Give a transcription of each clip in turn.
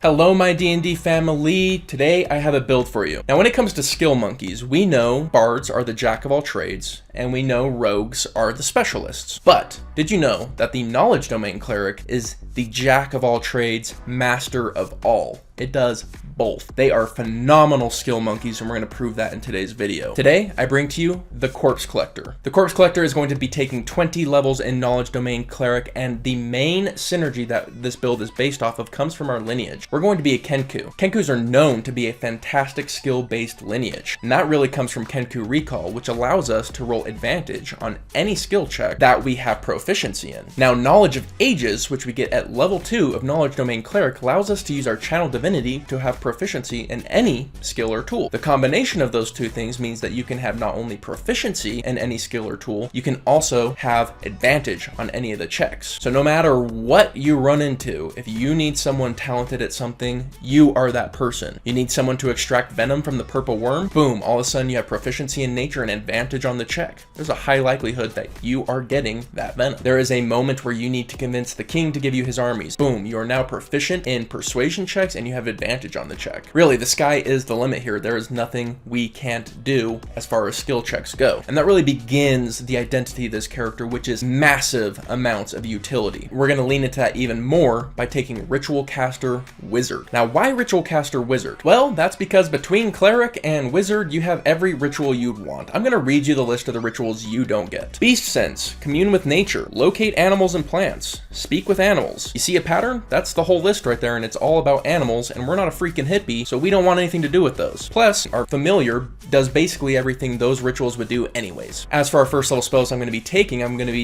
Hello my D&D family, today I have a build for you. Now when it comes to skill monkeys, we know bards are the jack of all trades, and we know rogues are the specialists. But did you know that the Knowledge Domain Cleric is the jack of all trades, master of all? It does both. They are phenomenal skill monkeys, and we're going to prove that in today's video. Today, I bring to you the Corpse Collector. The Corpse Collector is going to be taking 20 levels in Knowledge Domain Cleric, and the main synergy that this build is based off of comes from our lineage. We're going to be a Kenku. Kenkus are known to be a fantastic skill-based lineage, and that really comes from Kenku Recall, which allows us to roll advantage on any skill check that we have proficiency in. Now, Knowledge of Ages, which we get at level 2 of Knowledge Domain Cleric, allows us to use our Channel Divinity to have proficiency in any skill or tool. The combination of those two things means that you can have not only proficiency in any skill or tool, you can also have advantage on any of the checks. So no matter what you run into, if you need someone talented at something, you are that person. You need someone to extract venom from the purple worm, boom, all of a sudden you have proficiency in nature and advantage on the check. There's a high likelihood that you are getting that venom. There is a moment where you need to convince the king to give you his armies. Boom, you are now proficient in persuasion checks and you have advantage on the check. Really, the sky is the limit here. There is nothing we can't do as far as skill checks go. And that really begins the identity of this character, which is massive amounts of utility. We're going to lean into that even more by taking Ritual Caster Wizard. Now, why Ritual Caster Wizard? Well, that's because between Cleric and Wizard, you have every ritual you'd want. I'm going to read you the list of the rituals you don't get. Beast Sense, commune with nature, locate animals and plants, speak with animals. You see a pattern? That's the whole list right there, and it's all about animals, and we're not a freaking hippie, so we don't want anything to do with those. Plus, our familiar does basically everything those rituals would do anyways. As for our first level spells I'm going to be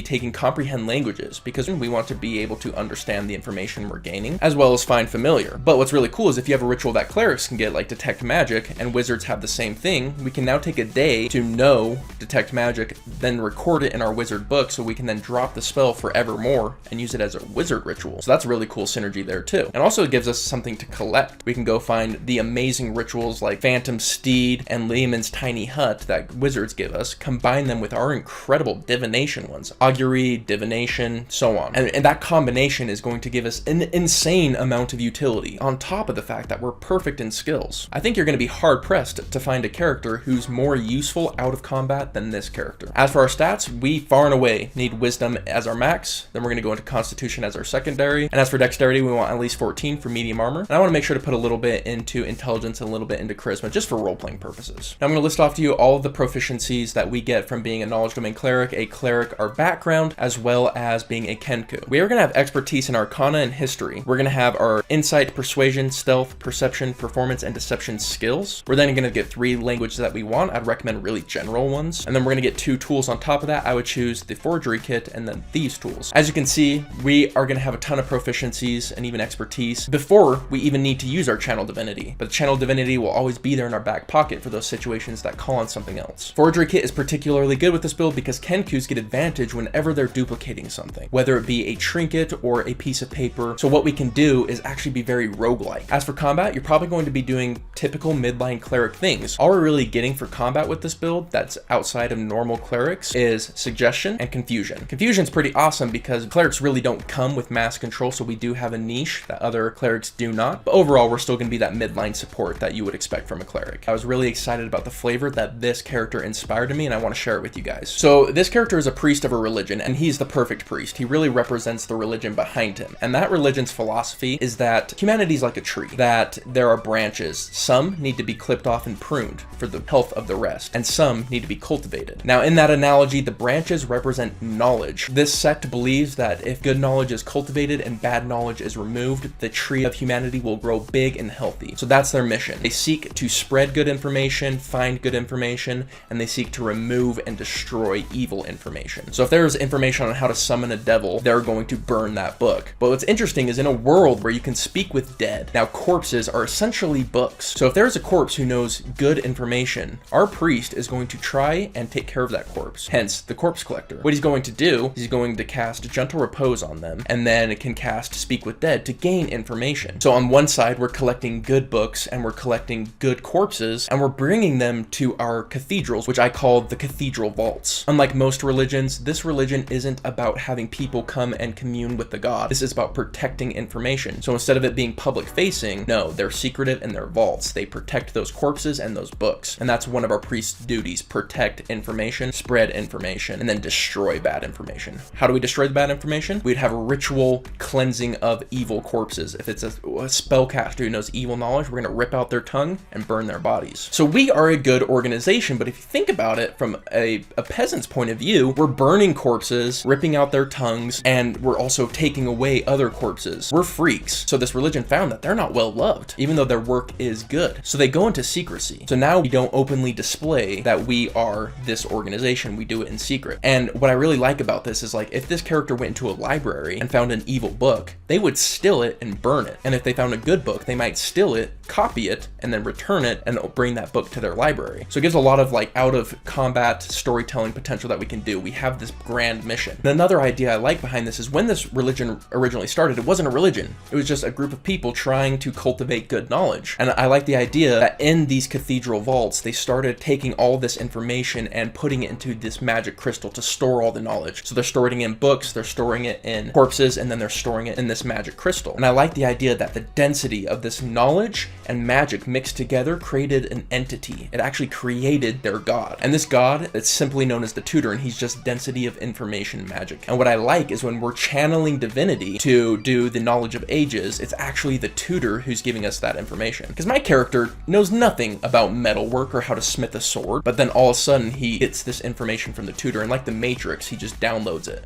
taking Comprehend Languages, because we want to be able to understand the information we're gaining, as well as find familiar. But what's really cool is if you have a ritual that clerics can get, like Detect Magic, and wizards have the same thing, we can now take a day to know Detect Magic, then record it in our wizard book, so we can then drop the spell forevermore and use it as a wizard ritual. So that's really cool synergy there too. And also it gives us something to collect. We can go find the amazing rituals like Phantom Steed and Lehman's Tiny Hut that wizards give us, combine them with our incredible divination ones, augury, divination, so on. And that combination is going to give us an insane amount of utility on top of the fact that we're perfect in skills. I think you're going to be hard pressed to find a character who's more useful out of combat than this character. As for our stats, we far and away need wisdom as our max, then we're going to go into constitution as our secondary, and as for dexterity, we want at least 14 for medium armor, and I want to make sure to put a little bit into intelligence and a little bit into charisma just for role-playing purposes. Now I'm going to list off to you all of the proficiencies that we get from being a Knowledge Domain Cleric, a Cleric, our background, as well as being a Kenku. We are going to have expertise in Arcana and History. We're going to have our Insight, Persuasion, Stealth, Perception, Performance, and Deception skills. We're then going to get 3 languages that we want. I'd recommend really general ones. And then we're going to get 2 tools on top of that. I would choose the Forgery Kit and then these tools. As you can see, we are going to have a ton of proficiencies and even expertise before we even need to use our Channel Divinity. But the Channel Divinity will always be there in our back pocket for those situations that call on something else. Forgery Kit is particularly good with this build because Kenkus get advantage whenever they're duplicating something, whether it be a trinket or a piece of paper. So what we can do is actually be very roguelike. As for combat, you're probably going to be doing typical midline cleric things. All we're really getting for combat with this build that's outside of normal clerics is suggestion and confusion. Confusion's pretty awesome because clerics really don't come with mass control, so we do have a niche that other clerics do not. But overall, we're still going to be that midline support that you would expect from a cleric. I was really excited about the flavor that this character inspired in me, and I want to share it with you guys. So this character is a priest of a religion, and he's the perfect priest. He really represents the religion behind him. And that religion's philosophy is that humanity is like a tree, that there are branches. Some need to be clipped off and pruned for the health of the rest, and some need to be cultivated. Now, in that analogy, the branches represent knowledge. This sect believes that if good knowledge is cultivated and bad knowledge is removed, the tree of humanity will grow big and healthy. So that's their mission. They seek to spread good information, find good information, and they seek to remove and destroy evil information. So if there's information on how to summon a devil, they're going to burn that book. But what's interesting is in a world where you can speak with dead, now corpses are essentially books. So if there's a corpse who knows good information, our priest is going to try and take care of that corpse. Hence, the Corpse Collector. What he's going to do is he's going to cast Gentle Repose on them, and then it can cast Speak with Dead to gain information. So on one side, we're collecting good books and we're collecting good corpses, and we're bringing them to our cathedrals, which I call the cathedral vaults. Unlike most religions, this religion isn't about having people come and commune with the god. This is about protecting information. So instead of it being being public facing, no, they're secretive in their vaults. They protect those corpses and those books. And that's one of our priest's duties: protect information, spread information, and then destroy bad information. How do we destroy the bad information? We'd have a ritual cleansing of evil corpses. If it's a spellcaster who knows evil knowledge, we're gonna rip out their tongue and burn their bodies. So we are a good organization, but if you think about it from a peasant's point of view, we're burning corpses, ripping out their tongues, and we're also taking away other corpses. We're freaks. So this religion found that they're not well loved, even though their work is good. So they go into secrecy. So now we don't openly display that we are this organization. We do it in secret. And what I really like about this is, like, if this character went into a library and found an evil book, they would steal it and burn it. And if they found a good book, they might steal it, copy it, and then return it and bring that book to their library. So it gives a lot of like out of combat storytelling potential that we can do. We have this grand mission. And another idea I like behind this is, when this religion originally started, it wasn't a religion. It was just a group of people trying to cultivate good knowledge. And I like the idea that in these cathedral vaults, they started taking all this information and putting it into this magic crystal to store all the knowledge. So they're storing it in books, they're storing it in corpses, and then they're storing it in this magic crystal. And I like the idea that the density of this knowledge and magic mixed together created an entity. It actually created their god. And this god, it's simply known as the tutor, and he's just density of information magic. And what I like is, when we're channeling divinity to do the knowledge of ages, it's actually the tutor who's giving us that information. Because my character knows nothing about metalwork or how to smith a sword, but then all of a sudden he gets this information from the tutor, and like the Matrix, he just downloads it.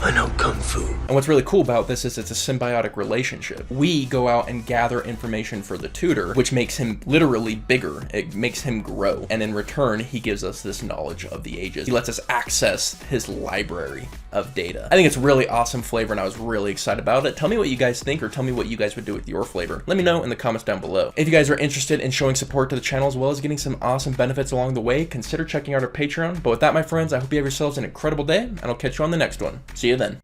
I know Kung Fu. And what's really cool about this is it's a symbiotic relationship. We go out and gather information for the tutor, which makes him literally bigger. It makes him grow. And in return, he gives us this knowledge of the ages. He lets us access his library of data. I think it's really awesome flavor, and I was really excited about it. Tell me what you guys think, or tell me what you guys would do with your flavor. Let me know in the comments down below. If you guys are interested in showing support to the channel as well as getting some awesome benefits along the way, consider checking out our Patreon. But with that, my friends, I hope you have yourselves an incredible day, and I'll catch you on the next one. See you then.